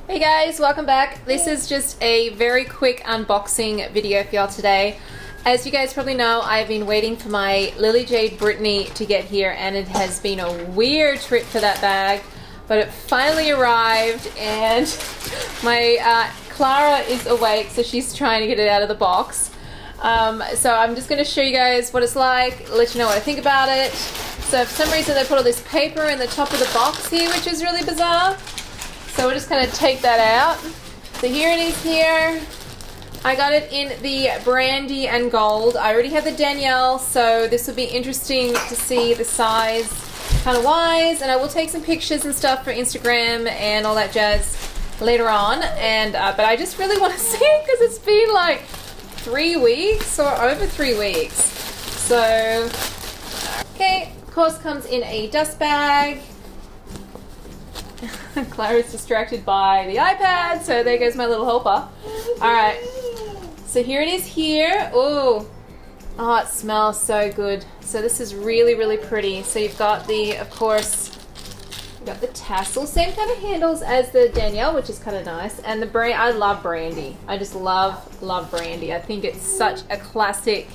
Hey guys, welcome back. This is just a very quick unboxing video for y'all today. As you guys probably know, I've been waiting for my Jade Brittany to get here, and it has been a weird trip for that bag, but it finally arrived, and my Clara is awake, so she's trying to get it out of the box. So I'm just going to show you guys what it's like, let you know what I think about it. So for some reason they put all this paper in the top of the box here, which is really bizarre. So we're just going to take that out. So here it is here. I got it in the Brandy and gold. I already have the Danielle, so this will be interesting to see the size kind of wise. And I will take some pictures and stuff for Instagram and all that jazz later on. And but I just really want to see it because it's been like 3 weeks or over 3 weeks. So, okay, of course comes in a dust bag. Clara's distracted by the iPad, so there goes my little helper. Alright, so here it is here. Oh, it smells so good. So this is really, really pretty. So you've got the, of course, you've got the tassel, same kind of handles as the Danielle, which is kind of nice. And the brand, I love Brandy. I just love Brandy. I think it's such a classic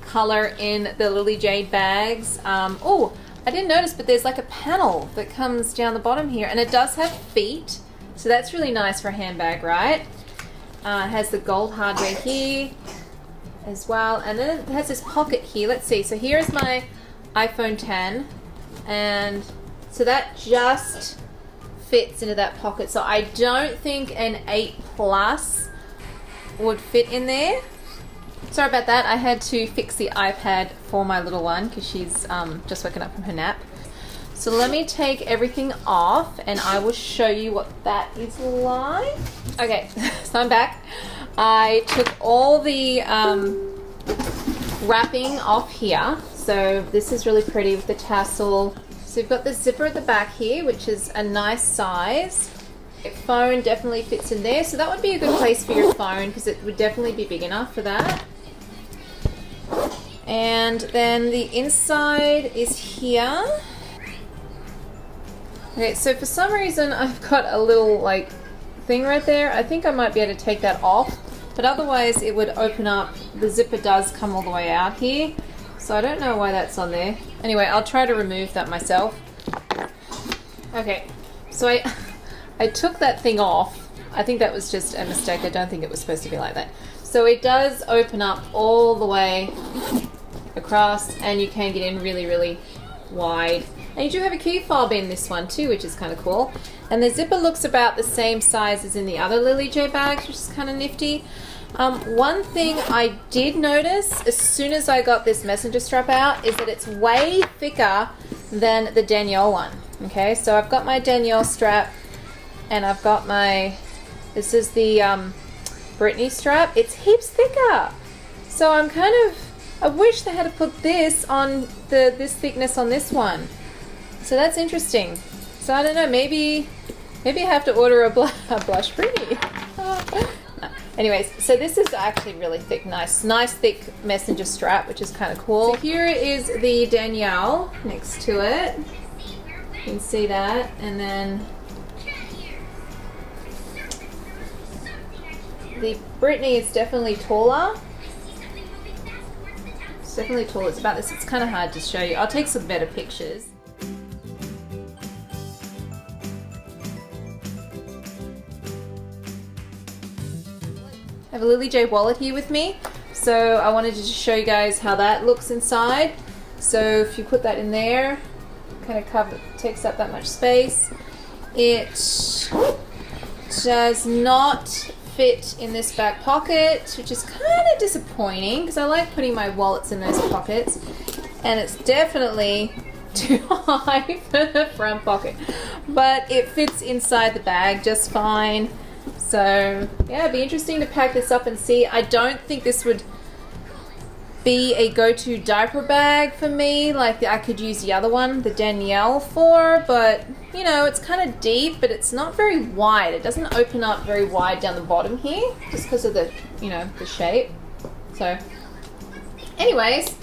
color in the Jade bags. Oh, I didn't notice, but there's like a panel that comes down the bottom here, and it does have feet, so that's really nice for a handbag, right? It has the gold hardware here as well, and then it has this pocket here. Let's see, so here's my iPhone 10, and so that just fits into that pocket, so I don't think an 8 Plus would fit in there. Sorry about that, I had to fix the iPad for my little one because she's just woken up from her nap. So let me take everything off and I will show you what that is like. Okay, so I'm back. I took all the wrapping off here. So this is really pretty with the tassel. So you've got the zipper at the back here, which is a nice size. Your phone definitely fits in there, so that would be a good place for your phone because it would definitely be big enough for that. And then the inside is here. Okay, so for some reason I've got a little like thing right there. I think I might be able to take that off, but otherwise it would open up. The zipper does come all the way out here, so I don't know why that's on there. Anyway, I'll try to remove that myself. Okay, so I took that thing off. I think that was just a mistake. I don't think it was supposed to be like that. So it does open up all the way across, and you can get in really, really wide. And you do have a key fob in this one too, which is kind of cool. And the zipper looks about the same size as in the other Jade bags, which is kind of nifty. One thing I did notice as soon as I got this messenger strap out is that it's way thicker than the Danielle one. Okay, so I've got my Danielle strap, and I've got my, this is the Brittany strap. It's heaps thicker. So I'm kind of, I wish they had put this on this thickness on this one. So that's interesting. So I don't know, maybe I have to order a blush Brittany. Anyways, so this is actually really thick, nice thick messenger strap, which is kind of cool. So here is the Danielle next to it. You can see that, and then the Brittany is definitely taller. It's definitely taller. It's about this. It's kind of hard to show you. I'll take some better pictures. I have a Jade wallet here with me, so I wanted to just show you guys how that looks inside. So if you put that in there, kind of takes up that much space. It does not fit in this back pocket, which is kind of disappointing because I like putting my wallets in those pockets, and it's definitely too high for the front pocket, but it fits inside the bag just fine. So yeah, it'd be interesting to pack this up and see. I don't think this would be a go-to diaper bag for me like I could use the other one, the Danielle, for, but you know, it's kind of deep, but it's not very wide. It doesn't open up very wide down the bottom here just because of the, you know, the shape. So anyways,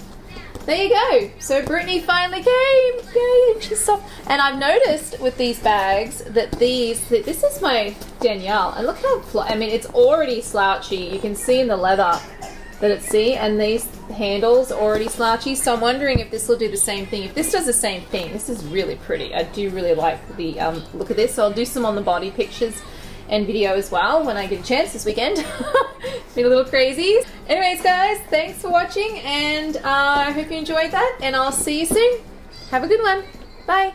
there you go. So Brittany finally came. Yay, she's soft. And I've noticed with these bags that this is my Danielle. And look how, I mean, it's already slouchy. You can see in the leather that it's, and these handles are already slouchy. So I'm wondering if this will do the same thing. If this does the same thing, this is really pretty. I do really like the look at this. So I'll do some on the body pictures and video as well when I get a chance this weekend. Been a little crazy. Anyways, guys, thanks for watching, and I hope you enjoyed that, and I'll see you soon. Have a good one. Bye.